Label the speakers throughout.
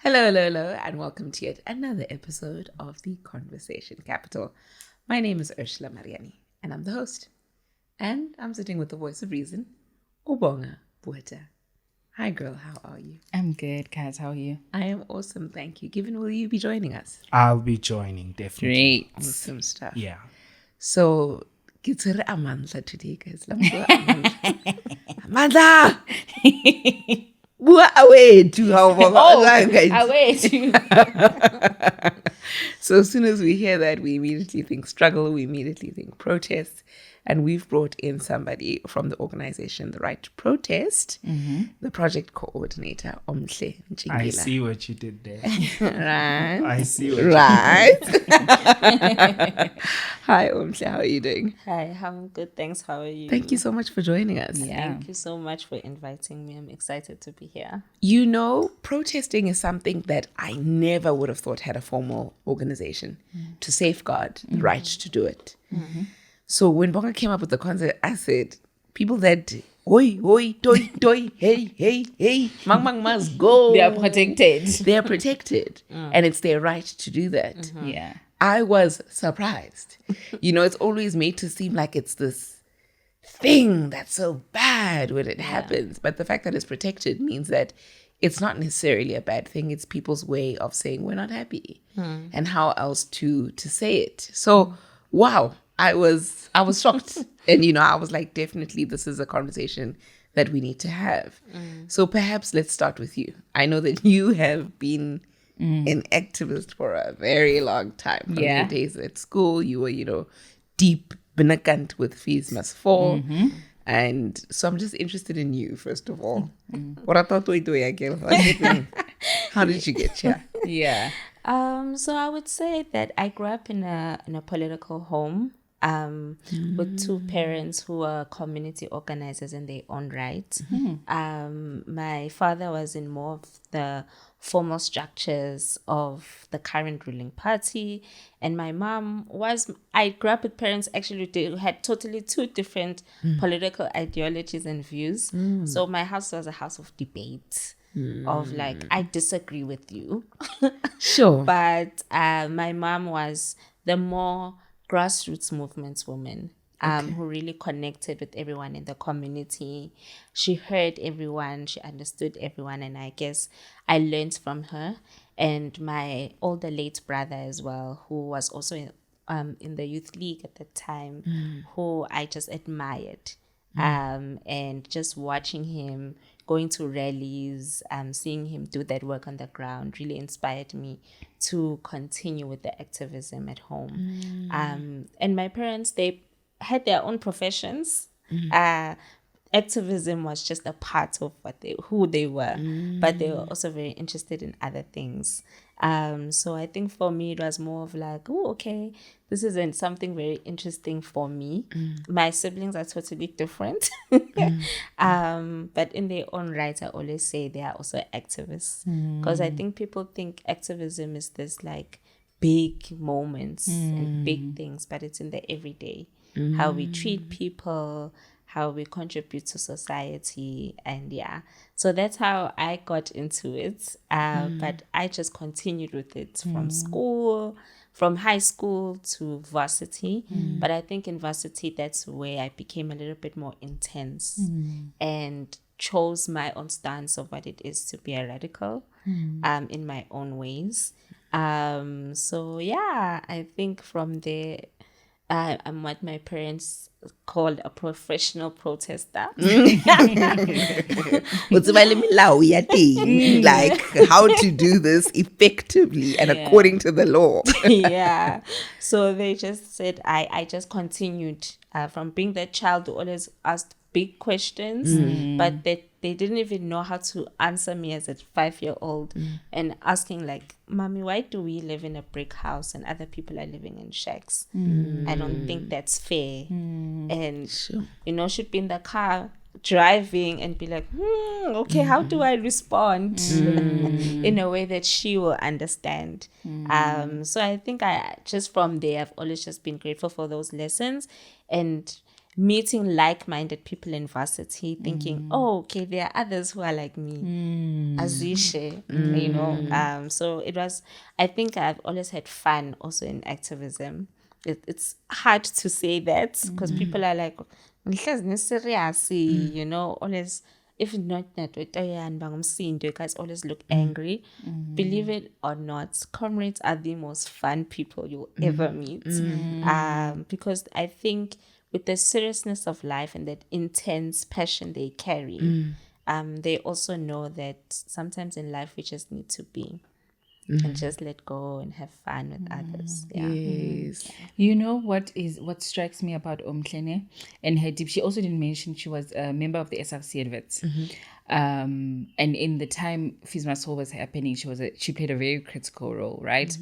Speaker 1: Hello, hello, hello, and welcome to yet another episode of the Conversation Capital. My name is Ursula Mariani, and I'm the host. And I'm sitting with the voice of reason, Ubonga Bueta. Hi, girl, how are you?
Speaker 2: I'm good, Kaz. How are you?
Speaker 1: I am awesome, thank you. Given, will you be joining us?
Speaker 3: I'll be joining, definitely.
Speaker 2: Great.
Speaker 1: Awesome stuff.
Speaker 3: Yeah.
Speaker 1: So, it's Amandla today, guys. Amandla! Away to how
Speaker 2: Away too.
Speaker 1: So as soon as we hear that, we immediately think struggle, we immediately think protest, and we've brought in somebody from the organization The Right to Protest, the project coordinator, Omhle Njingila.
Speaker 3: I see what you did there.
Speaker 1: Right?
Speaker 3: I see what
Speaker 1: Right? Hi, Omhle, how are you doing?
Speaker 4: Hi, I'm good. Thanks. How are you?
Speaker 1: Thank you so much for joining us.
Speaker 2: Yeah.
Speaker 4: Thank you so much for inviting me. I'm excited to be here.
Speaker 1: You know, protesting is something that I never would have thought had a formal organization to safeguard the right to do it. So when Bonga came up with the concept, I said, people that, oi, oi, doi, doi, hey, hey, hey, mang must go.
Speaker 2: They are protected.
Speaker 1: They are protected. And it's their right to do that.
Speaker 2: Yeah.
Speaker 1: I was surprised. You know, it's always made to seem like it's this thing that's so bad when it happens. But the fact that it's protected means that it's not necessarily a bad thing. It's people's way of saying we're not happy and how else to say it. So, wow, I was shocked. And, you know, I was like, definitely this is a conversation that we need to have. So perhaps let's start with you. I know that you have been an activist for a very long time. From your days at school, you were, you know, deep benakant with fees must fall. And so I'm just interested in you, first of all. What I thought we doing again. How did you get here?
Speaker 2: Yeah.
Speaker 4: So I would say that I grew up in a political home with two parents who were community organizers in their own right. My father was in more of the formal structures of the current ruling party, and my mom I grew up with parents actually who had totally two different political ideologies and views. So my house was a house of debate. Of like, I disagree with you.
Speaker 1: Sure.
Speaker 4: But my mom was the more grassroots movements woman who really connected with everyone in the community. She heard everyone, she understood everyone, and I guess I learned from her. And my older late brother as well, who was also in the youth league at the time, who I just admired. And just watching him going to rallies, seeing him do that work on the ground really inspired me to continue with the activism at home. And my parents, they had their own professions. Activism was just a part of who they were, but they were also very interested in other things. So I think for me, it was more of like, oh, okay, this isn't something very interesting for me. My siblings are totally different. But in their own right, I always say they are also activists. Because I think people think activism is this like big moments and big things, but it's in the everyday. How we treat people, how we contribute to society, and so that's how I got into it. But I just continued with it from school, from high school to varsity. But I think in varsity, that's where I became a little bit more intense and chose my own stance of what it is to be a radical in my own ways. So I think from there, I'm what my parents called a professional protester.
Speaker 1: Like how to do this effectively and according to the law.
Speaker 4: So they just said I just continued from being that child who always asked big questions, but they didn't even know how to answer me as a 5-year-old and asking like, Mommy, why do we live in a brick house and other people are living in shacks? I don't think that's fair. And, should be in the car driving and be like, okay, how do I respond in a way that she will understand? So I think I just from there, I've always just been grateful for those lessons. And meeting like-minded people in varsity, thinking, oh, okay, there are others who are like me, Azishe, you know. So it was, I think I've always had fun also in activism. It's hard to say that because people are like, you know, always, if not that, you guys always look angry. Believe it or not, comrades are the most fun people you'll ever meet. Because I think with the seriousness of life and that intense passion they carry, they also know that sometimes in life we just need to be and just let go and have fun with others. Yeah.
Speaker 1: Yes.
Speaker 2: You know what strikes me about Omklene and her deep. She also didn't mention she was a member of the SRC Adverts. And in the time Fisma Sol was happening, she played a very critical role, right?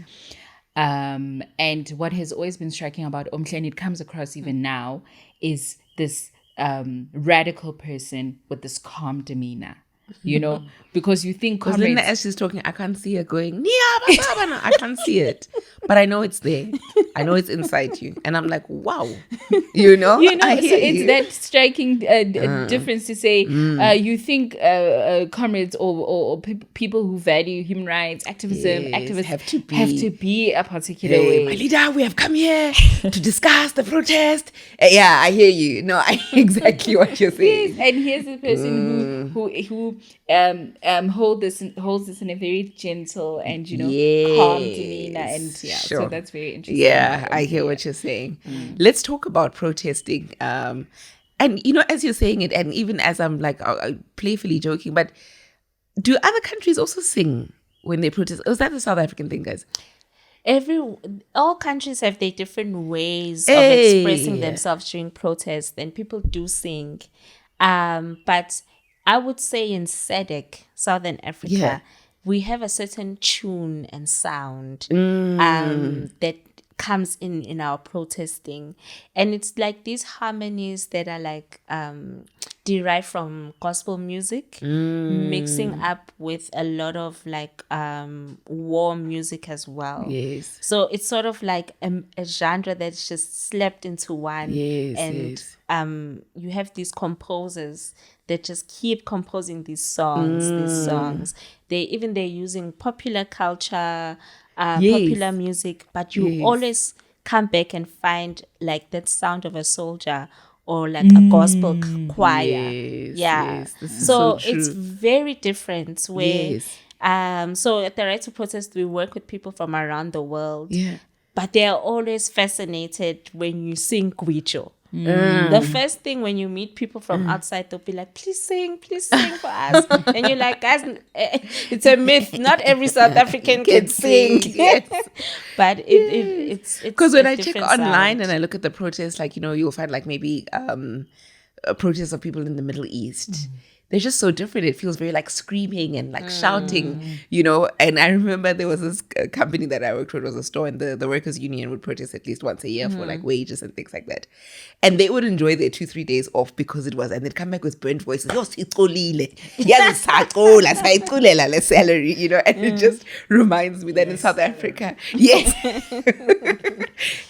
Speaker 2: And what has always been striking about Omklene, it comes across even now, is this radical person with this calm demeanor. You know, because you think
Speaker 1: Because Linda,
Speaker 2: comrades,
Speaker 1: as she's talking, I can't see her going, I can't see it. But I know it's there. I know it's inside you. And I'm like, wow. You know? I
Speaker 2: so
Speaker 1: hear
Speaker 2: it's
Speaker 1: you.
Speaker 2: that striking difference to say you think comrades or people who value human rights, activism,
Speaker 1: Yes,
Speaker 2: activists
Speaker 1: have to
Speaker 2: be a particular
Speaker 1: Hey,
Speaker 2: way.
Speaker 1: my leader, we have come here to discuss the protest. Yeah, I hear you. No, I exactly what you're saying.
Speaker 2: Yes, and here's the person who holds this in a very gentle and calm demeanor, and so that's very interesting.
Speaker 1: Yeah, I hear what you're saying. Let's talk about protesting. And as you're saying it, and even as I'm like playfully joking, but do other countries also sing when they protest? Or is that the South African thing, guys?
Speaker 4: All countries have their different ways of expressing themselves during protest, and people do sing. But I would say in SADC, Southern Africa, we have a certain tune and sound that comes in our protesting, and it's like these harmonies that are like derived from gospel music, mixing up with a lot of like war music as well.
Speaker 1: Yes.
Speaker 4: So it's sort of like a genre that's just slept into one.
Speaker 1: Yes,
Speaker 4: and you have these composers that just keep composing these songs. They're using popular culture, popular music, but you always come back and find like that sound of a soldier or like a gospel choir.
Speaker 1: Yes, this is
Speaker 4: So
Speaker 1: so true.
Speaker 4: it's very different where so at the Right to Protest we work with people from around the world. But they're always fascinated when you sing Gwicho. The first thing when you meet people from outside, they'll be like, please sing for us. And you're like, guys, it's a myth. Not every South African can sing.
Speaker 1: Yes.
Speaker 4: But it's
Speaker 1: because when I check
Speaker 4: different
Speaker 1: online
Speaker 4: sound.
Speaker 1: and I look at the protests, like, you'll find like maybe protests of people in the Middle East. They're just so different. It feels very like screaming and like shouting, And I remember there was this company that I worked with, was a store, and the workers' union would protest at least once a year for like wages and things like that. And they would enjoy their 2-3 days off because and they'd come back with burnt voices. Let's salary, and it just reminds me that in South Africa,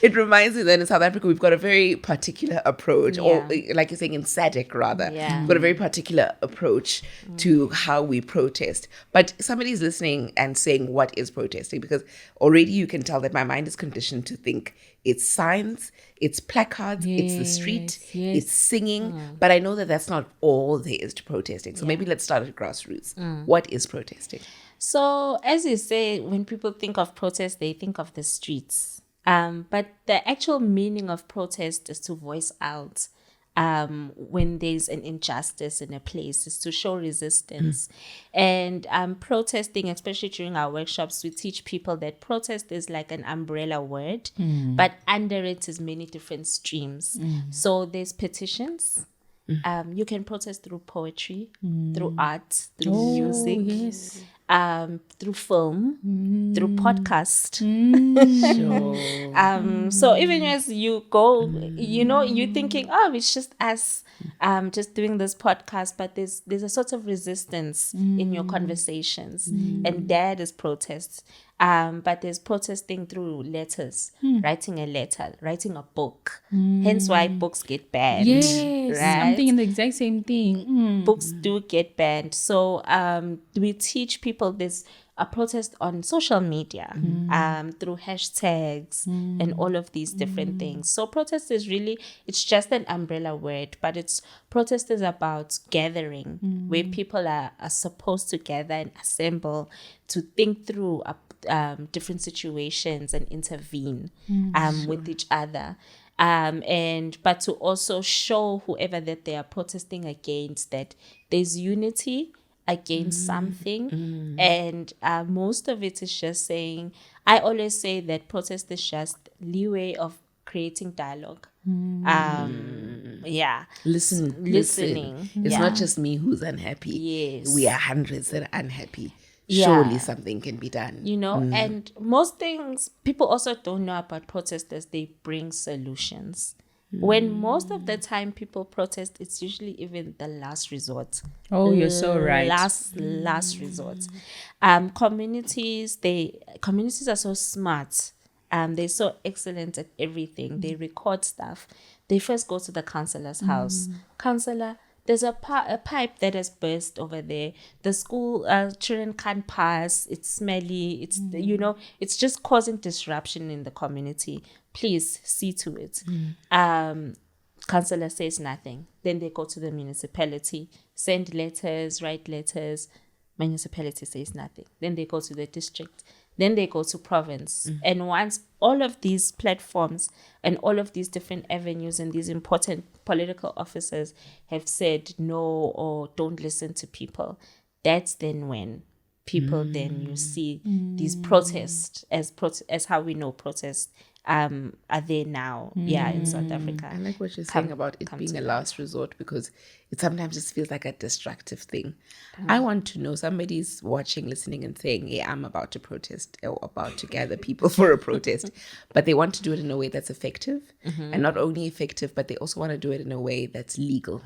Speaker 1: it reminds me that in South Africa, we've got a very particular approach, or like you're saying in SADC rather, we've got a very particular approach to how we protest. But somebody's listening and saying, what is protesting? Because already you can tell that my mind is conditioned to think it's signs, it's placards, it's the street, it's singing. But I know that that's not all there is to protesting. So maybe let's start at grassroots. What is protesting?
Speaker 4: So as you say, when people think of protest, they think of the streets. But the actual meaning of protest is to voice out when there's an injustice in a place, is to show resistance. And protesting, especially during our workshops, we teach people that protest is like an umbrella word, but under it is many different streams. So there's petitions. You can protest through poetry, through art, through music, through film, through podcast. So even as you go, you're thinking, oh, it's just us just doing this podcast, but there's a sort of resistance in your conversations, and that is protest. But there's protesting through letters, writing a letter, writing a book. Hence why books get banned.
Speaker 2: Yes, I'm
Speaker 4: right?
Speaker 2: thinking the exact same thing.
Speaker 4: Books do get banned. So we teach people this a protest on social media through hashtags and all of these different things. So protest is really, it's just an umbrella word, but protest is about gathering where people are supposed to gather and assemble to think through different situations and intervene with each other. But to also show whoever that they are protesting against that there's unity against something. And most of it is just saying, I always say that protest is just leeway of creating dialogue. Listening.
Speaker 1: It's not just me who's unhappy.
Speaker 4: Yes.
Speaker 1: We are hundreds that are unhappy.
Speaker 4: Yeah.
Speaker 1: Surely something can be done.
Speaker 4: And most things people also don't know about protesters, they bring solutions. When most of the time people protest, it's usually even the last resort.
Speaker 2: Oh, you're so right.
Speaker 4: Last resort. Communities are so smart. They're so excellent at everything. They record stuff. They first go to the counselor's house. Counselor, there's a pipe that has burst over there. The school children can't pass. It's smelly. It's it's just causing disruption in the community. Please see to it. Councillor says nothing. Then they go to the municipality, send letters, write letters. Municipality says nothing. Then they go to the district. Then they go to province. And once all of these platforms and all of these different avenues and these important political officers have said no or don't listen to people, that's then when people then you see these protests as how we know protests are there now in South Africa.
Speaker 1: I like what you're saying about it being a last resort, because it sometimes just feels like a destructive thing. I want to know, somebody's watching, listening and saying, hey, I'm about to protest or about to gather people for a protest, but they want to do it in a way that's effective, and not only effective, but they also want to do it in a way that's legal.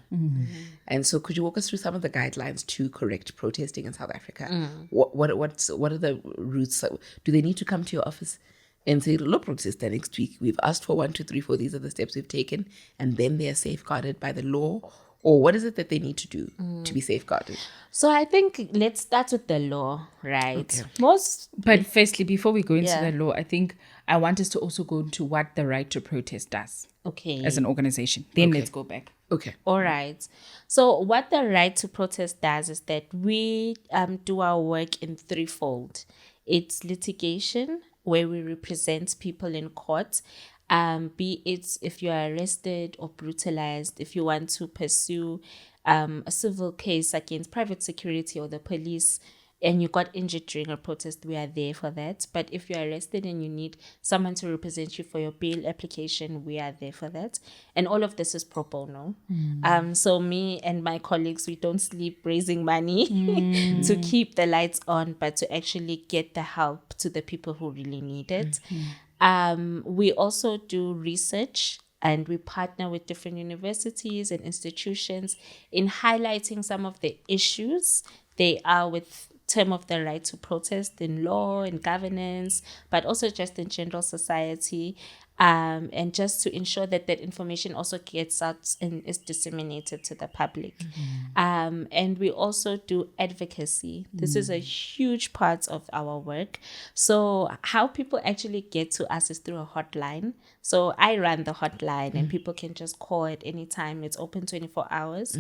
Speaker 1: And so could you walk us through some of the guidelines to correct protesting in South Africa? What are the routes? Do they need to come to your office and say, look, protester next week, we've asked for 1, 2, 3, 4, these are the steps we've taken, and then they are safeguarded by the law? Or what is it that they need to do to be safeguarded?
Speaker 4: So I think let's start with the law, right?
Speaker 1: Okay.
Speaker 2: But firstly, before we go into the law, I think I want us to also go into what the right to protest does as an organization. Then let's go back.
Speaker 1: Okay.
Speaker 4: All right. So what the right to protest does is that we do our work in threefold. It's litigation, where we represent people in court, be it if you are arrested or brutalized, if you want to pursue a civil case against private security or the police, and you got injured during a protest, we are there for that. But if you're arrested and you need someone to represent you for your bail application, we are there for that. And all of this is pro bono. So me and my colleagues, we don't sleep raising money to keep the lights on, but to actually get the help to the people who really need it. We also do research, and we partner with different universities and institutions in highlighting some of the issues they are with term of the right to protest in law and governance, but also just in general society, and just to ensure that that information also gets out and is disseminated to the public. And we also do advocacy. This is a huge part of our work. So how people actually get to us is through a hotline. So I run the hotline, and people can just call at any time. It's open 24 hours.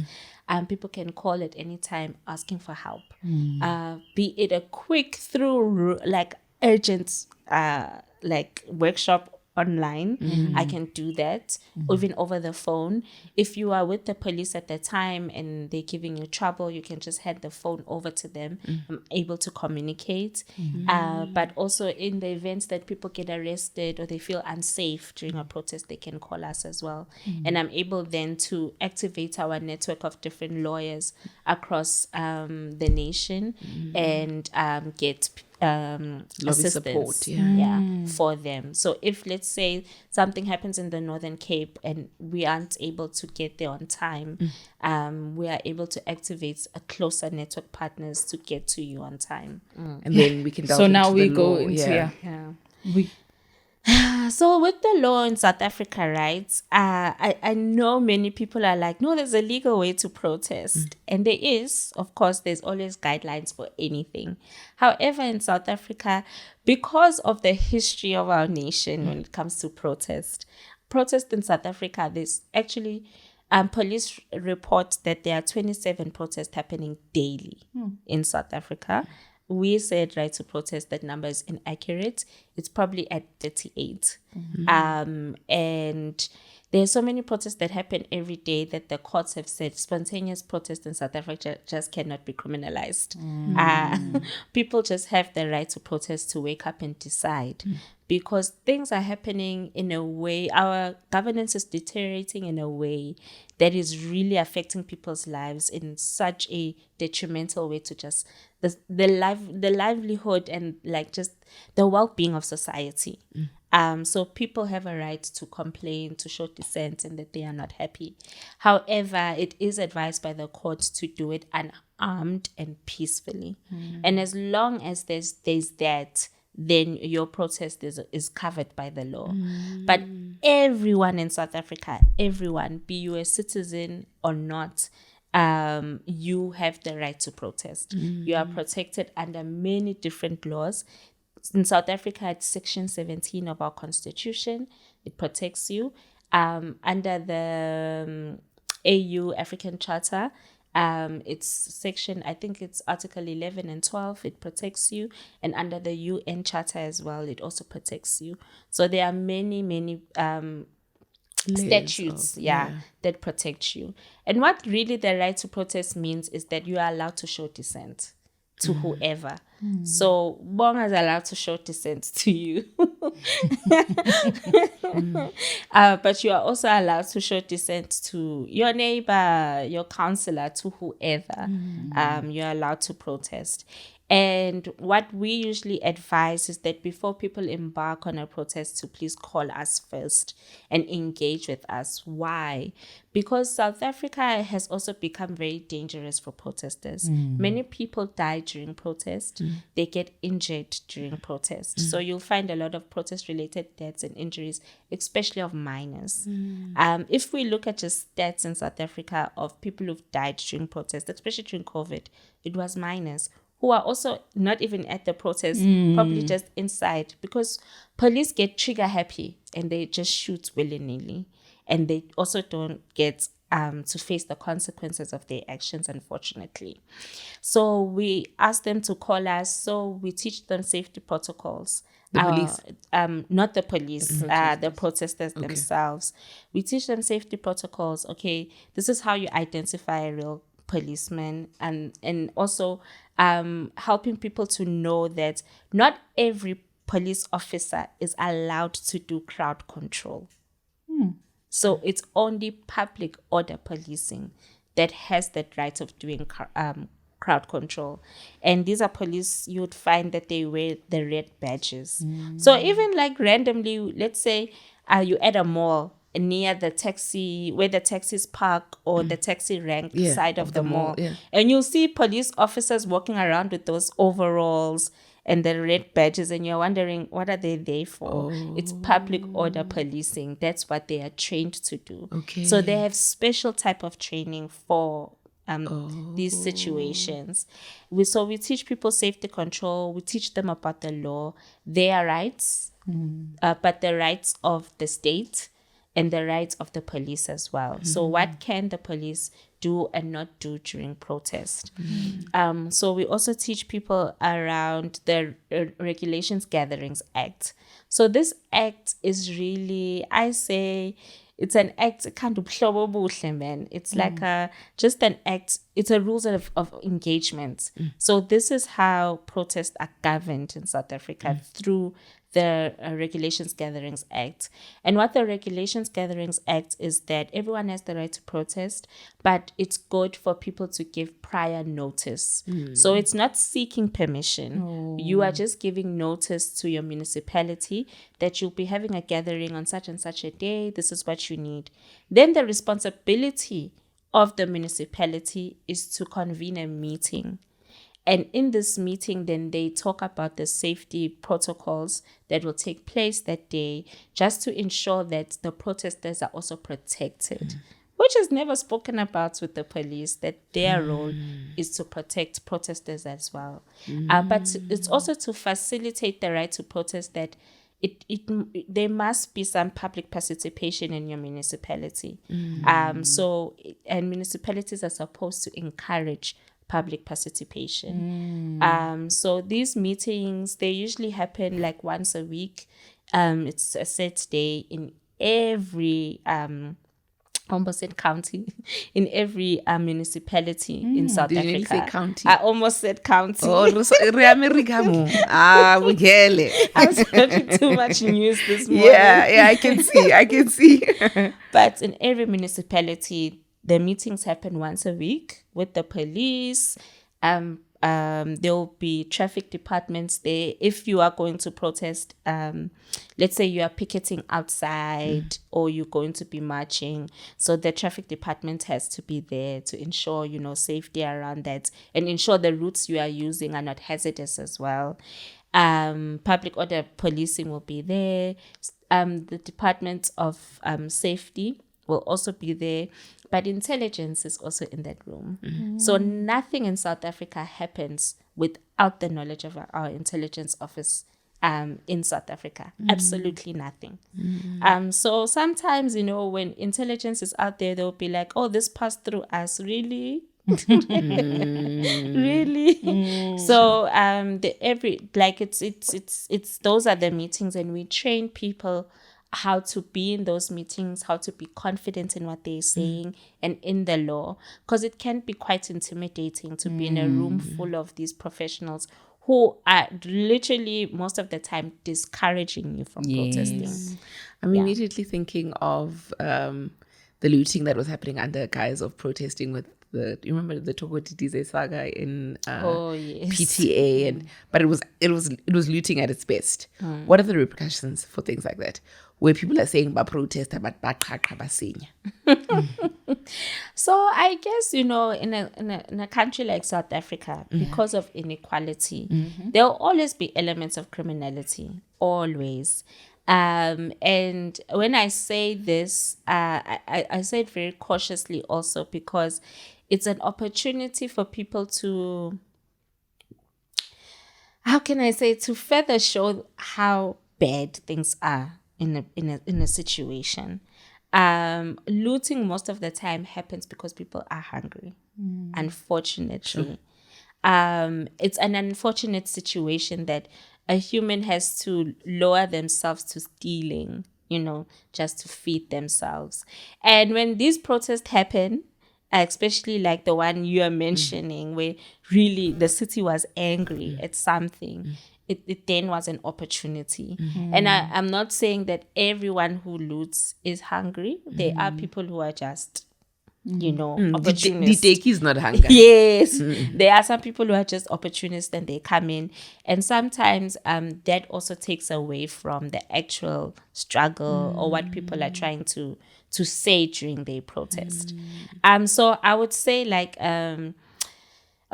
Speaker 4: People can call at any time asking for help. Be it a quick through, like urgent, like workshop online, I can do that, even over the phone. If you are with the police at the time and they're giving you trouble, you can just hand the phone over to them. I'm able to communicate. But also in the events that people get arrested or they feel unsafe during a protest, they can call us as well. And I'm able then to activate our network of different lawyers across the nation and get
Speaker 1: Lobby support,
Speaker 4: assistance
Speaker 1: yeah.
Speaker 4: for them. So if, let's say, something happens in the Northern Cape and we aren't able to get there on time, we are able to activate a closer network partners to get to you on time.
Speaker 1: And then we can delve
Speaker 2: So now
Speaker 1: into
Speaker 2: we
Speaker 1: the
Speaker 2: go
Speaker 1: law,
Speaker 2: into we
Speaker 4: So with the law in South Africa, right, I know many people are like, no, there's a legal way to protest. And there is, of course, there's always guidelines for anything. However, in South Africa, because of the history of our nation when it comes to protest in South Africa, there's actually police report that there are 27 protests happening daily in South Africa. We said right to protest, that number is inaccurate. It's probably at 38. And there's so many protests that happen every day that the courts have said spontaneous protest in South Africa just cannot be criminalized. People just have the right to protest, to wake up and decide. Because things are happening in a way, our governance is deteriorating in a way that is really affecting people's lives in such a detrimental way to just the livelihood and like just the well-being of society. So people have a right to complain, to show dissent, and that they are not happy. However, it is advised by the court to do it unarmed and peacefully. And as long as there's that, then your protest is covered by the law. But everyone in South Africa, everyone, be you a citizen or not, you have the right to protest. You are protected under many different laws. In South Africa, it's Section 17 of our Constitution. It protects you. Under the AU African Charter, it's section, I think it's Article 11 and 12, it protects you. And under the UN Charter as well, it also protects you. So there are many statutes that protect you. And what really the right to protest means is that you are allowed to show dissent to whoever. So Bong is allowed to show dissent to you. But you are also allowed to show dissent to your neighbor, your counselor, to whoever. You're allowed to protest. And what we usually advise is that before people embark on a protest, to please call us first and engage with us. Why? Because South Africa has also become very dangerous for protesters. Many people die during protest. They get injured during protest. So you'll find a lot of protest-related deaths and injuries, especially of minors. If we look at just stats in South Africa of people who've died during protest, especially during COVID, it was minors who are also not even at the protest, probably just inside, because police get trigger happy and they just shoot willy-nilly, and they also don't get to face the consequences of their actions, unfortunately. So we ask them to call us, so we teach them safety protocols.
Speaker 1: The police?
Speaker 4: Not the police, the protesters themselves. We teach them safety protocols. Okay, this is how you identify a real policeman, and also helping people to know that not every police officer is allowed to do crowd control. So it's only public order policing that has that right of doing crowd control. And these are police, you would find that they wear the red badges. So even like randomly, let's say you at a mall near the taxi, where the taxis park, or the taxi rank side of the mall. And you'll see police officers walking around with those overalls and the red badges, and you're wondering, what are they there for? It's public order policing. That's what they are trained to do. So they have special type of training for these situations. We teach people safety control. We teach them about the law, their rights, but the rights of the state, and the rights of the police as well. So what can the police do and not do during protest? So we also teach people around the Regulations Gatherings Act. So this act is really, I say, it's an act, kind of man. It's like just an act. It's a rules of engagement. So this is how protests are governed in South Africa, through the Regulations Gatherings Act. And what the Regulations Gatherings Act is that everyone has the right to protest, but it's good for people to give prior notice. So it's not seeking permission. You are just giving notice to your municipality that you'll be having a gathering on such and such a day. This is what you need. Then the responsibility of the municipality is to convene a meeting. And in this meeting, then they talk about the safety protocols that will take place that day, just to ensure that the protesters are also protected, which is never spoken about with the police, that their role is to protect protesters as well. But it's also to facilitate the right to protest, that there must be some public participation in your municipality. And municipalities are supposed to encourage public participation. So these meetings, they usually happen like once a week. It's a set day in every almost said county, in every municipality in South
Speaker 1: Did
Speaker 4: Africa.
Speaker 1: you say county?
Speaker 4: I almost said county.
Speaker 1: Oh, America mo. Bugele.
Speaker 4: I was having too much news this morning.
Speaker 1: Yeah, I can see.
Speaker 4: But in every municipality, the meetings happen once a week with the police. There'll be traffic departments there. If you are going to protest, let's say you are picketing outside or you're going to be marching, so the traffic department has to be there to ensure, safety around that and ensure the routes you are using are not hazardous as well. Public order policing will be there. The Department of Safety will also be there, but intelligence is also in that room. So nothing in South Africa happens without the knowledge of our intelligence office in South Africa. Absolutely nothing. So sometimes, when intelligence is out there, they'll be like, oh, this passed through us. Really? Really? So it's those are the meetings, and we train people how to be in those meetings, how to be confident in what they're saying and in the law, because it can be quite intimidating to be in a room full of these professionals who are literally most of the time discouraging you from protesting.
Speaker 1: I'm immediately thinking of the looting that was happening under guise of protesting with you remember the Togo Didize saga in PTA, but it was looting at its best. What are the repercussions for things like that, where people are saying about protest but
Speaker 4: So I guess in a country like South Africa, because of inequality, there will always be elements of criminality, always. And when I say this, I say it very cautiously also, because it's an opportunity for people to, how can I say, to further show how bad things are in a situation. Looting most of the time happens because people are hungry, unfortunately. It's an unfortunate situation that a human has to lower themselves to stealing, just to feed themselves. And when these protests happen, especially like the one you are mentioning, where really the city was angry at something, it then was an opportunity. And I'm not saying that everyone who loots is hungry. There are people who are just, opportunists.
Speaker 1: The take is not hunger.
Speaker 4: Yes. There are some people who are just opportunists and they come in. And sometimes that also takes away from the actual struggle or what people are trying to say during their protest. So I would say like a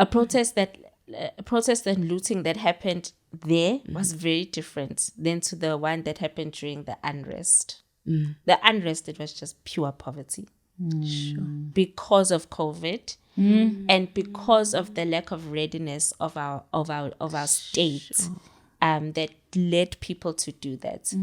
Speaker 4: protest and looting that happened there was very different than to the one that happened during the unrest. The unrest, it was just pure poverty. Because of COVID and because of the lack of readiness of our state, that led people to do that.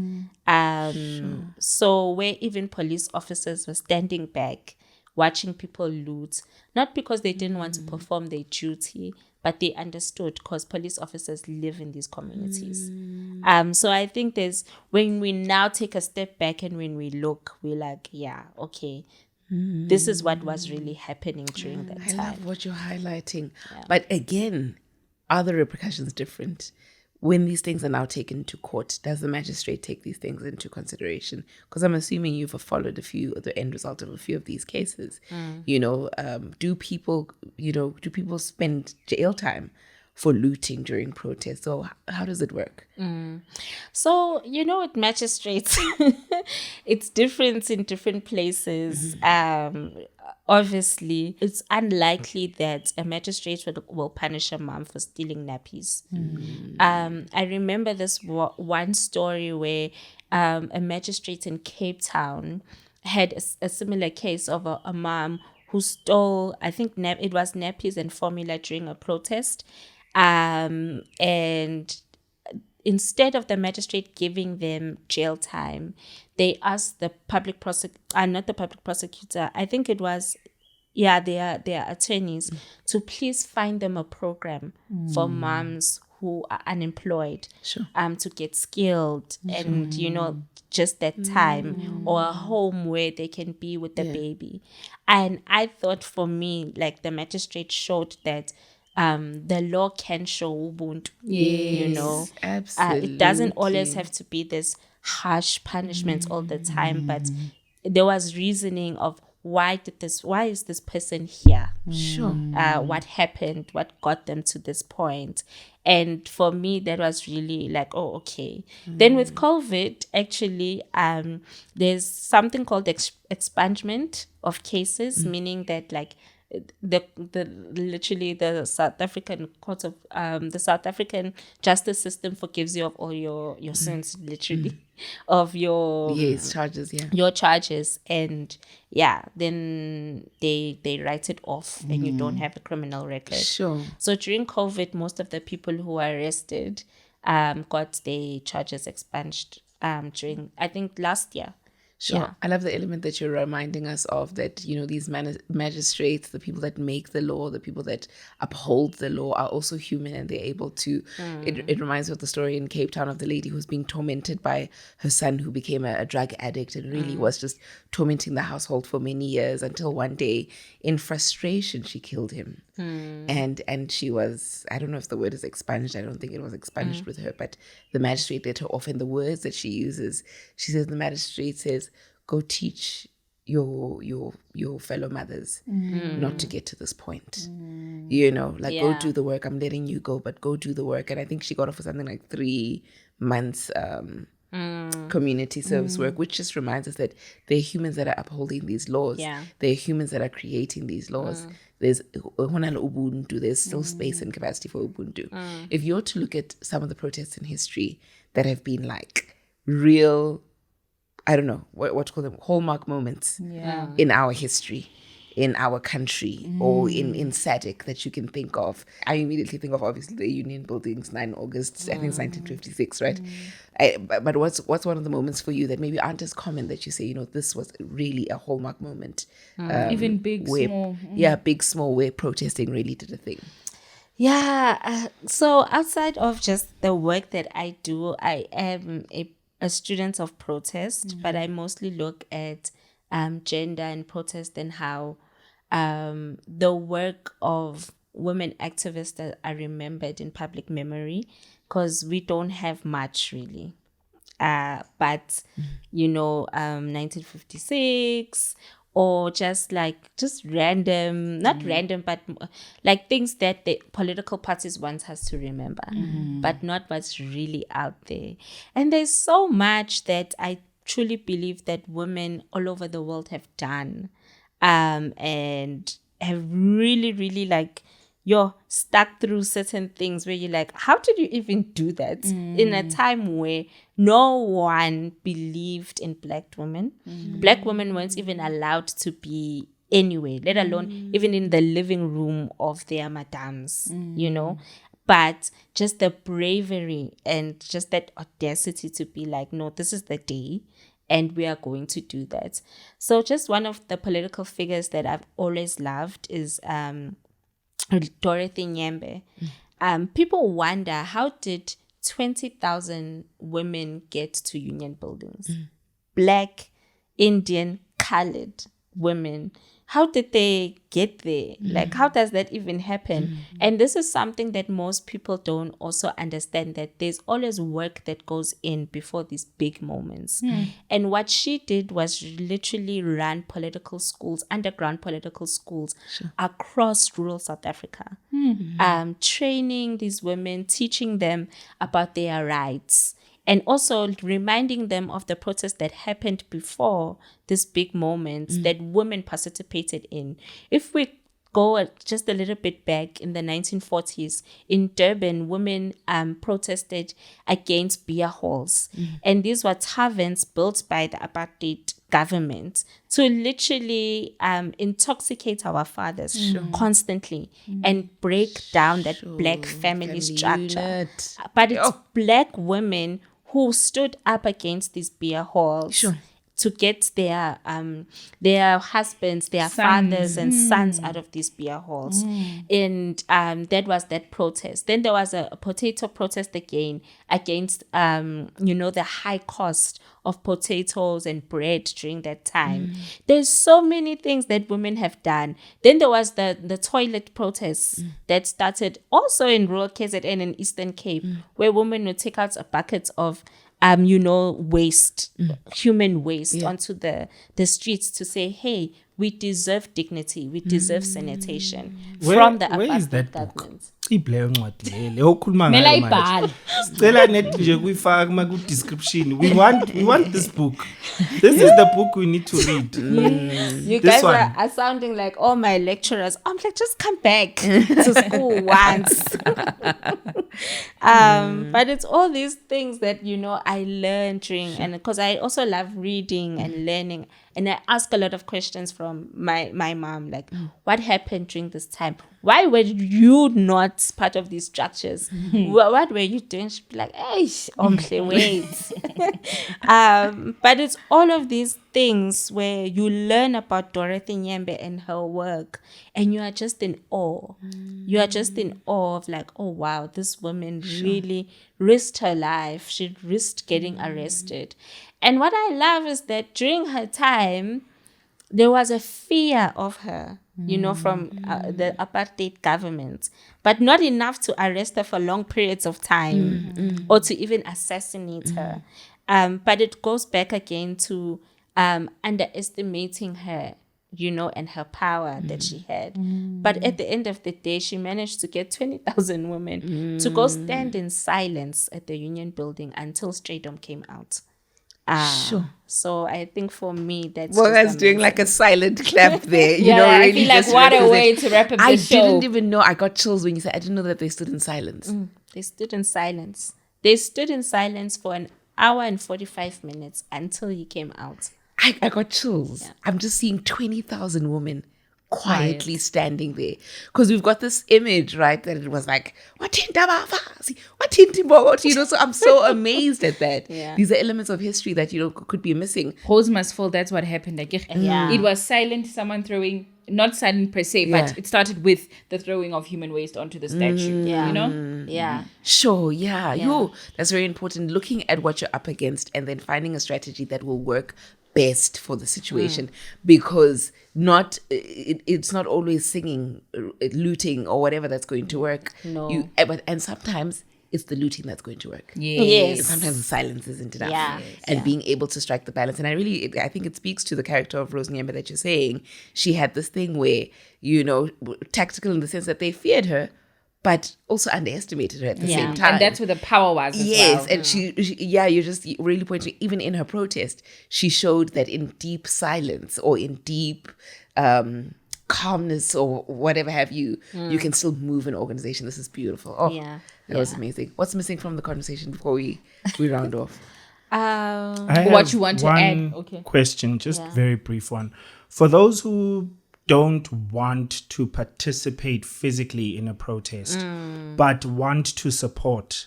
Speaker 4: So where even police officers were standing back watching people loot, not because they didn't want to perform their duty, but they understood, because police officers live in these communities. So I think when we now take a step back and when we look, we're like, yeah, okay, this is what was really happening during that time.
Speaker 1: I love what you're highlighting. But again, are the repercussions different? when these things are now taken to court, does the magistrate take these things into consideration? Because I'm assuming you've followed the end result of a few of these cases. Do people spend jail time for looting during protests? So how does it work?
Speaker 4: So, with magistrates, it's different in different places. Obviously, it's unlikely that a magistrate will punish a mom for stealing nappies. I remember this one story where a magistrate in Cape Town had a similar case of a mom who stole, I think it was nappies and formula during a protest. And instead of the magistrate giving them jail time, they asked the not the public prosecutor, I think it was, their attorneys, to please find them a program for moms who are unemployed,
Speaker 1: Sure.
Speaker 4: to get skilled and, just that time or a home where they can be with the baby. And I thought, for me, like, the magistrate showed that the law can show ubuntu.
Speaker 1: Absolutely.
Speaker 4: It doesn't always have to be this harsh punishment all the time, but there was reasoning of why is this person here?
Speaker 1: Sure.
Speaker 4: What happened? What got them to this point? And for me, that was really like, oh, okay. Then with COVID, actually, there's something called expungement of cases, meaning that, like, the South African court of the South African justice system forgives you of all your sins, literally, of your
Speaker 1: charges,
Speaker 4: your charges, and then they write it off, and you don't have a criminal record.
Speaker 1: Sure.
Speaker 4: So during COVID, most of the people who were arrested got their charges expunged during, I think, last year.
Speaker 1: Sure.
Speaker 4: Yeah.
Speaker 1: I love the element that you're reminding us of, that, these magistrates, the people that make the law, the people that uphold the law, are also human, and they're able to, it reminds me of the story in Cape Town of the lady who was being tormented by her son, who became a drug addict and really was just tormenting the household for many years, until one day, in frustration, she killed him. And she was, I don't know if the word is expunged, I don't think it was expunged with her, but the magistrate let her off, and the words that she uses, she says, the magistrate says, go teach your fellow mothers not to get to this point. Go do the work. I'm letting you go, but go do the work. And I think she got off for something like 3 months community service work, which just reminds us that there are humans that are upholding these laws. There are humans that are creating these laws. There's Ubuntu, there's still space and capacity for Ubuntu. If you're to look at some of the protests in history that have been like real, I don't know, what to call them, hallmark moments in our history, in our country, or in SADC that you can think of. I immediately think of, obviously, the Union Buildings, 9 August, I think it's 1956, right? But what's one of the moments for you that maybe aren't as common, that you say, this was really a hallmark moment?
Speaker 2: Even big, small.
Speaker 1: Yeah, big, small, where protesting really did a thing.
Speaker 4: Yeah. So outside of just the work that I do, I am a student of protest, but I mostly look at gender and protest, and how the work of women activists that are remembered in public memory, because we don't have much really. But 1956, or just random, not random, but like things that the political parties want us to remember, but not what's really out there. And there's so much that I truly believe that women all over the world have done, and have really, really stuck through certain things where you're like, how did you even do that in a time where no one believed in Black women? Black women weren't even allowed to be anywhere, let alone even in the living room of their madams, But just the bravery and just that audacity to be like, no, this is the day, and we are going to do that. So just one of the political figures that I've always loved is Dorothy Nyembe. People wonder, how did 20,000 women get to Union Buildings? Black, Indian, colored women. how did they get there? Like, how does that even happen? And this is something that most people don't also understand, that there's always work that goes in before these big moments. And what she did was literally run political schools, underground political schools across rural South Africa, training these women, teaching them about their rights, and also reminding them of the protests that happened before this big moments that women participated in. If we go just a little bit back in the 1940s, in Durban, women protested against beer halls. And these were taverns built by the apartheid government to literally intoxicate our fathers constantly and break down that black family structure.
Speaker 1: unit.
Speaker 4: But it's black women who stood up against these beer halls to get their husbands, their fathers and sons out of these beer halls. And that was that protest. Then there was a potato protest again against, the high cost of potatoes and bread during that time. There's so many things that women have done. Then there was the toilet protests that started also in rural KZN and Eastern Cape, where women would take out a bucket of waste, human waste onto the streets to say, hey, we deserve dignity, we deserve sanitation from the
Speaker 3: where is
Speaker 4: apartheid
Speaker 3: that book?
Speaker 4: government.
Speaker 3: Ibleyo incwadi le okhuluma
Speaker 2: Mela
Speaker 3: ngayo manje.
Speaker 2: ibhale.
Speaker 3: Sicela net nje kuyifaka kuma ku description. We want this book. This is the book we need to read.
Speaker 4: You
Speaker 3: This
Speaker 4: guys
Speaker 3: one.
Speaker 4: are sounding like all my lecturers. I'm like, just come back to school once. But it's all these things that, I learned during, and because I also love reading and learning. And I ask a lot of questions from my mom, like, what happened during this time? Why were you not part of these structures? What were you doing? She'd be like, hey, wait. But it's all of these things where you learn about Dorothy Nyembe and her work, and you are just in awe. You are just in awe of like, oh, wow, this woman really risked her life. She risked getting arrested. And what I love is that during her time, there was a fear of her, from the apartheid government, but not enough to arrest her for long periods of time or to even assassinate her. But it goes back again to underestimating her, and her power that she had. But at the end of the day, she managed to get 20,000 women to go stand in silence at the Union Building until Straydom came out. So I think for me, that's
Speaker 1: Guys doing like a silent clap there.
Speaker 2: I
Speaker 1: really
Speaker 2: feel like
Speaker 1: just
Speaker 2: what a
Speaker 1: represent-
Speaker 2: way to wrap up the
Speaker 1: I
Speaker 2: show.
Speaker 1: didn't even know. I got chills when you said. I didn't know that they stood in silence.
Speaker 4: They stood in silence. They stood in silence for an hour and 45 minutes until he came out.
Speaker 1: I got chills.
Speaker 4: Yeah.
Speaker 1: I'm just seeing 20,000 women quietly standing there, because we've got this image, right, that it was like what so I'm so amazed at that.
Speaker 4: Yeah.
Speaker 1: These are elements of history that could be missing.
Speaker 2: Holes must fall. That's what happened.
Speaker 4: Yeah.
Speaker 2: It was silent. Someone throwing, not silent per se,
Speaker 1: Yeah.
Speaker 2: but it started with the throwing of human waste onto the statue.
Speaker 4: Yeah.
Speaker 1: Sure, yeah. That's very important, looking at what you're up against and then finding a strategy that will work best for the situation, because it's not always singing, looting or whatever that's going to work.
Speaker 4: No.
Speaker 1: And sometimes it's the looting that's going to work.
Speaker 4: Yes.
Speaker 1: Sometimes the silence isn't enough.
Speaker 4: Yeah.
Speaker 1: And being able to strike the balance. And I think it speaks to the character of Rose Nyembe that you're saying. She had this thing where, tactical in the sense that they feared her, but also underestimated her at the same time.
Speaker 2: And that's where the power was as well.
Speaker 1: And she you're just really pointing, even in her protest, she showed that in deep silence or in deep calmness or whatever have you, you can still move an organization. This is beautiful. Oh, that was amazing. What's missing from the conversation before we round off?
Speaker 3: I
Speaker 2: What
Speaker 3: have
Speaker 2: you want to
Speaker 3: one
Speaker 2: add? Okay.
Speaker 3: question, just very brief one. For those who don't want to participate physically in a protest, but want to support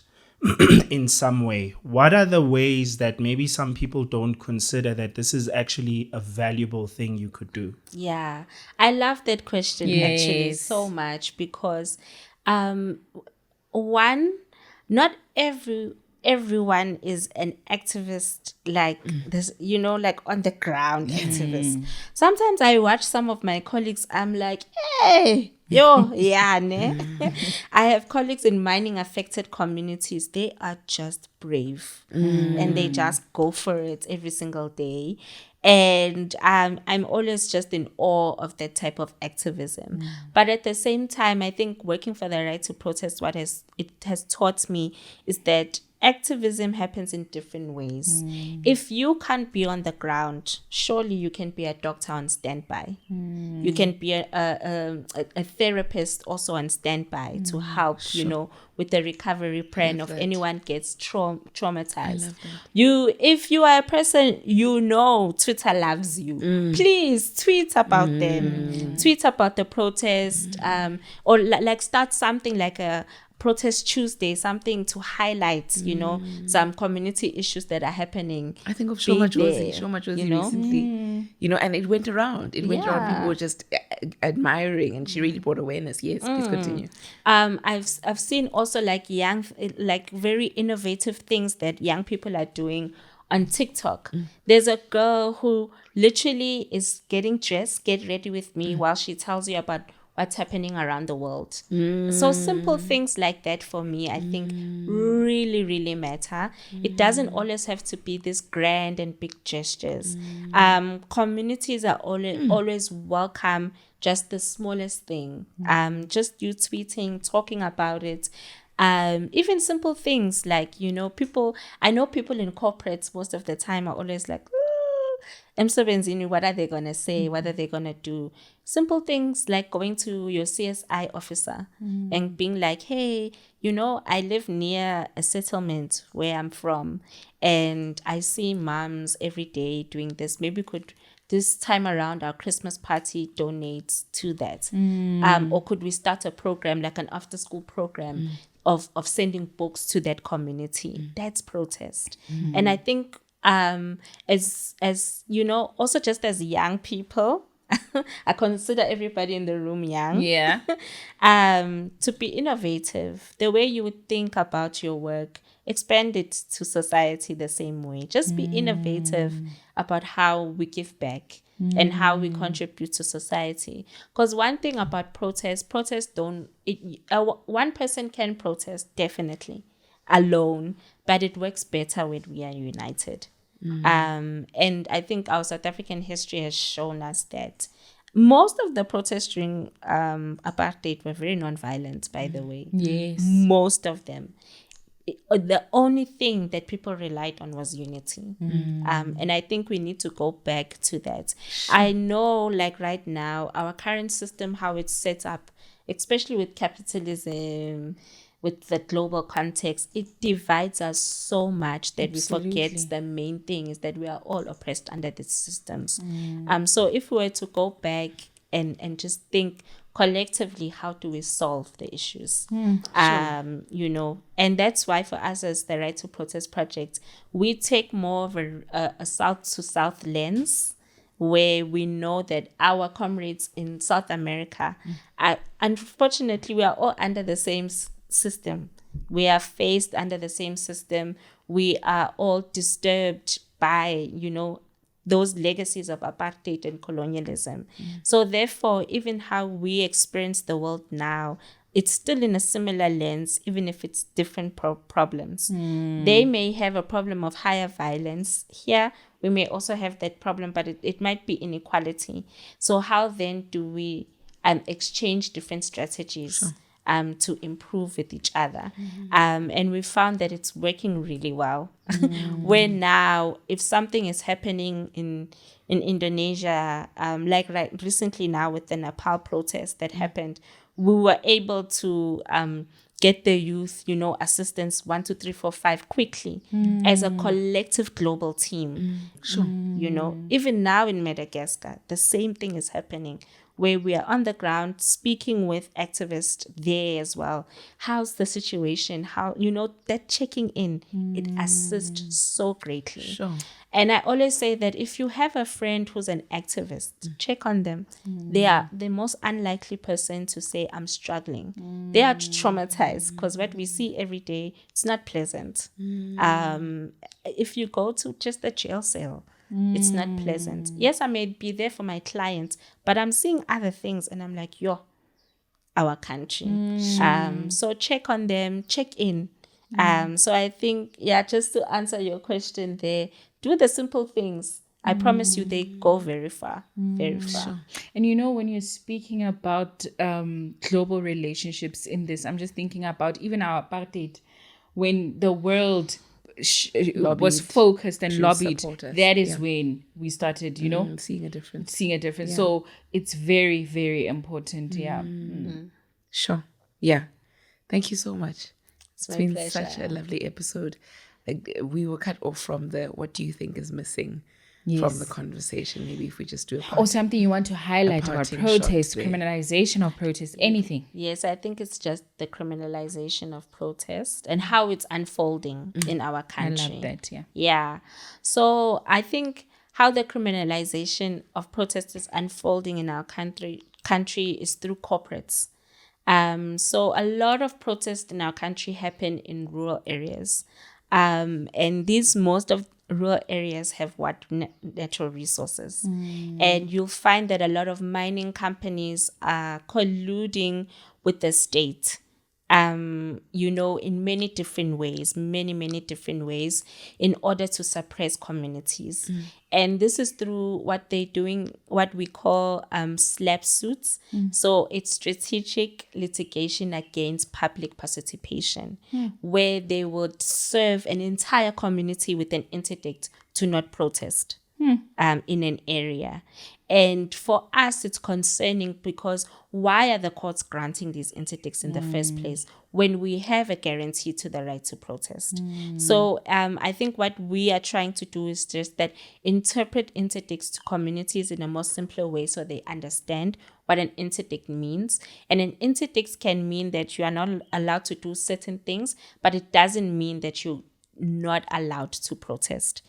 Speaker 3: in some way, what are the ways that maybe some people don't consider that this is actually a valuable thing you could do?
Speaker 4: Yeah. I love that question actually
Speaker 2: Yes.
Speaker 4: so much, because one, not every everyone is an activist, like this, like on the ground activist. Sometimes I watch some of my colleagues, I'm like, hey, yo, yeah, ne? I have colleagues in mining affected communities. They are just brave and they just go for it every single day. And I'm always just in awe of that type of activism. But at the same time, I think working for the right to protest, what it has taught me is that activism happens in different ways. If you can't be on the ground, surely you can be a doctor on standby. You can be a therapist also on standby to help, with the recovery plan of anyone gets traumatized. If you are a person, Twitter loves you. Please tweet about them. Tweet about the protest, or like start something like a Protest Tuesday, something to highlight, some community issues that are happening.
Speaker 1: I think of Shoma Josie recently, and it went around. It went around. People were just admiring, and she really brought awareness. Yes, please continue.
Speaker 4: I've seen also like very innovative things that young people are doing on TikTok. There's a girl who literally is getting dressed, get ready with me, while she tells you about what's happening around the world. So simple things like that for me, I think really, really matter. It doesn't always have to be this grand and big gestures. Communities are always welcome, just the smallest thing. Just you tweeting, talking about it. Even simple things like, I know people in corporates most of the time are always like, emsebenzini, what are they going to say? What are they going to do? Simple things like going to your CSI officer and being like, hey, I live near a settlement where I'm from, and I see moms every day doing this. Maybe could this time around our Christmas party donate to that? Or could we start a program, like an after school program of sending books to that community? That's protest. And I think as also just as young people, I consider everybody in the room young.
Speaker 2: Yeah.
Speaker 4: To be innovative, the way you would think about your work, expand it to society the same way. Just be innovative about how we give back and how we contribute to society. Because one thing about protest one person can protest definitely alone, but it works better when we are united. And I think our South African history has shown us that most of the protests during apartheid were very non-violent, by the way.
Speaker 2: Yes.
Speaker 4: Most of them. The only thing that people relied on was unity. And I think we need to go back to that. I know, like right now, our current system, how it's set up, especially with capitalism, with the global context, it divides us so much that we forget the main thing is that we are all oppressed under these systems. So if we were to go back and just think collectively, how do we solve the issues? And that's why for us as the Right to Protest Project, we take more of a South to South lens, where we know that our comrades in South America are, unfortunately, we are all under the same system. We are faced under the same system. We are all disturbed by, those legacies of apartheid and colonialism. So therefore, even how we experience the world now, it's still in a similar lens, even if it's different problems. They may have a problem of higher violence. Here, we may also have that problem, but it might be inequality. So how then do we exchange different strategies? Sure. To improve with each other. And we found that it's working really well. Where now, if something is happening in Indonesia, like recently now with the Nepal protest that happened, we were able to get the youth, assistance 1, 2, 3, 4, 5 quickly as a collective global team. Sure. Even now in Madagascar, the same thing is happening. where we are on the ground speaking with activists there as well. How's the situation? How, that checking in, it assists so greatly.
Speaker 1: Sure.
Speaker 4: And I always say that if you have a friend who's an activist, check on them. They are the most unlikely person to say, I'm struggling. They are traumatized, because what we see every day, it's not pleasant. If you go to just the jail cell, it's not pleasant. Yes, I may be there for my clients, but I'm seeing other things and I'm like, our country. So check on them, check in. So I think, just to answer your question there, do the simple things. I promise you they go very far, very far.
Speaker 1: Sure.
Speaker 2: And when you're speaking about global relationships in this, I'm just thinking about even our apartheid, when the world was focused and lobbied, that is when we started,
Speaker 1: seeing a difference.
Speaker 2: Yeah. So it's very, very important.
Speaker 1: Sure. Yeah. Thank you so much. It's been
Speaker 4: pleasure.
Speaker 1: such a lovely episode. Like, we were cut off from the what do you think is missing from the conversation. Maybe if we just do
Speaker 2: or something you want to highlight about
Speaker 1: parting
Speaker 2: protest,
Speaker 1: shot there.
Speaker 2: criminalization of protest, anything.
Speaker 4: Yes, I think it's just the criminalization of protest and how it's unfolding in our country.
Speaker 2: I love that,
Speaker 4: Yeah. So I think how the criminalization of protest is unfolding in our country is through corporates. So a lot of protests in our country happen in rural areas. And most of rural areas have natural resources. And you'll find that a lot of mining companies are colluding with the state, in many different ways, many different ways, in order to suppress communities. And this is through what they're doing, what we call SLAP suits. So it's strategic litigation against public participation, where they would serve an entire community with an interdict to not protest in an area. And for us, it's concerning because why are the courts granting these interdicts in the first place when we have a guarantee to the right to protest? So I think what we are trying to do is just that interpret interdicts to communities in a more simpler way so they understand what an interdict means. And an interdict can mean that you are not allowed to do certain things, but it doesn't mean that you not allowed to protest.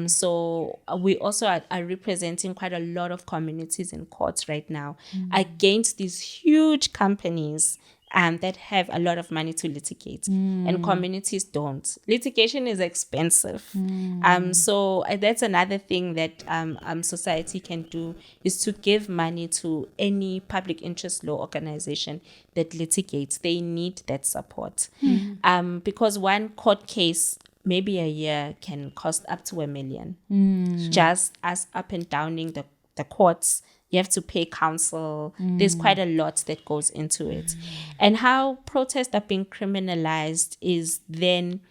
Speaker 4: So we also are representing quite a lot of communities in courts right now against these huge companies that have a lot of money to litigate, and communities don't. Litigation is expensive. So that's another thing that society can do, is to give money to any public interest law organization that litigates. They need that support. Because one court case, maybe a year, can cost up to $1 million. Just as up and downing the courts. You have to pay counsel. There's quite a lot that goes into it. And how protests are being criminalized is then,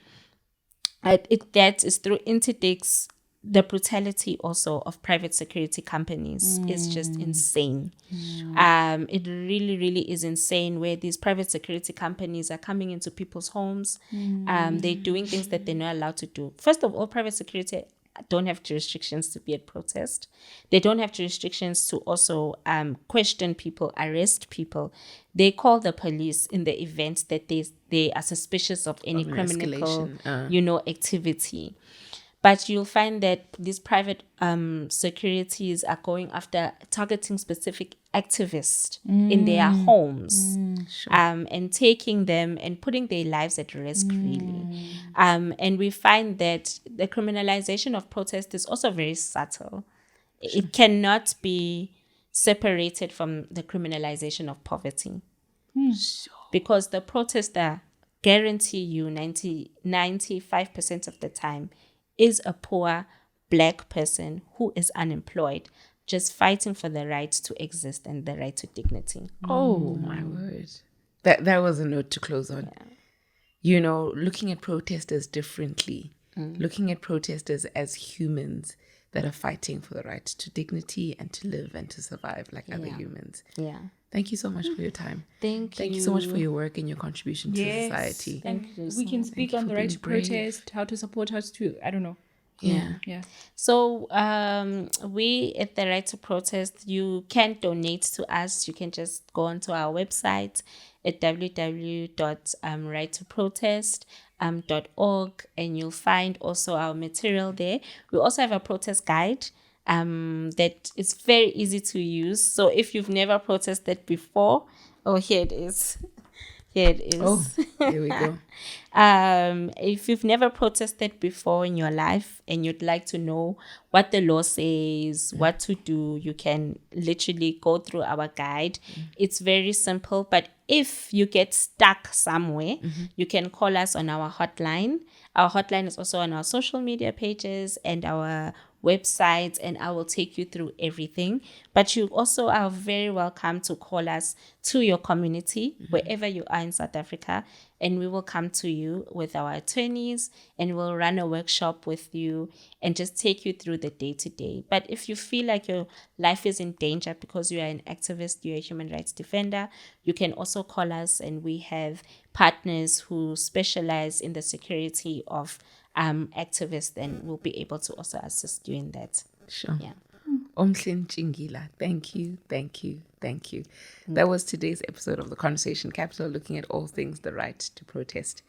Speaker 4: that is through interdicts. The brutality also of private security companies is just insane. It really, really is insane, where these private security companies are coming into people's homes. They're doing things that they're not allowed to do. First of all, private security don't have jurisdictions to be at protest. They don't have jurisdictions to also question people, arrest people. They call the police in the event that they are suspicious of any criminal, activity. But you'll find that these private securities are going after targeting specific activists in their homes, and taking them and putting their lives at risk, really. And we find that the criminalization of protest is also very subtle. It cannot be separated from the criminalization of poverty. Because the protester, guarantee you 95% of the time, is a poor Black person who is unemployed, just fighting for the right to exist and the right to dignity.
Speaker 1: Oh, my word. That was a note to close on. Looking at protesters differently, looking at protesters as humans that are fighting for the right to dignity and to live and to survive like other humans.
Speaker 4: Yeah.
Speaker 1: Thank you so much for your time.
Speaker 4: Thank
Speaker 1: you so much for your work and your contribution to society.
Speaker 2: And we can speak on the right to protest, how to support, I don't know. Yeah.
Speaker 4: So we at the Right to Protest, you can donate to us. You can just go onto our website at www.righttoprotest.org, and you'll find also our material there. We also have a protest guide that is very easy to use. So if you've never protested before, here it is. Here it is.
Speaker 1: Oh, here we go.
Speaker 4: If you've never protested before in your life and you'd like to know what the law says, what to do, you can literally go through our guide. It's very simple, but if you get stuck somewhere, you can call us on our hotline. Our hotline is also on our social media pages and our website, and I will take you through everything. But you also are very welcome to call us to your community, wherever you are in South Africa, and we will come to you with our attorneys and we'll run a workshop with you and just take you through the day-to-day. But if you feel like your life is in danger because you are an activist, you're a human rights defender, you can also call us, and we have partners who specialize in the security of activists, and we'll be able to also assist you in that.
Speaker 1: Sure.
Speaker 4: Yeah.
Speaker 1: Omhlin Chingila, thank you. That was today's episode of The Conversation Capital, looking at all things the right to protest.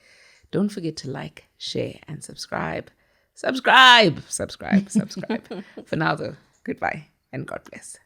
Speaker 1: Don't forget to like, share, and subscribe. Subscribe. For now, though, goodbye and God bless.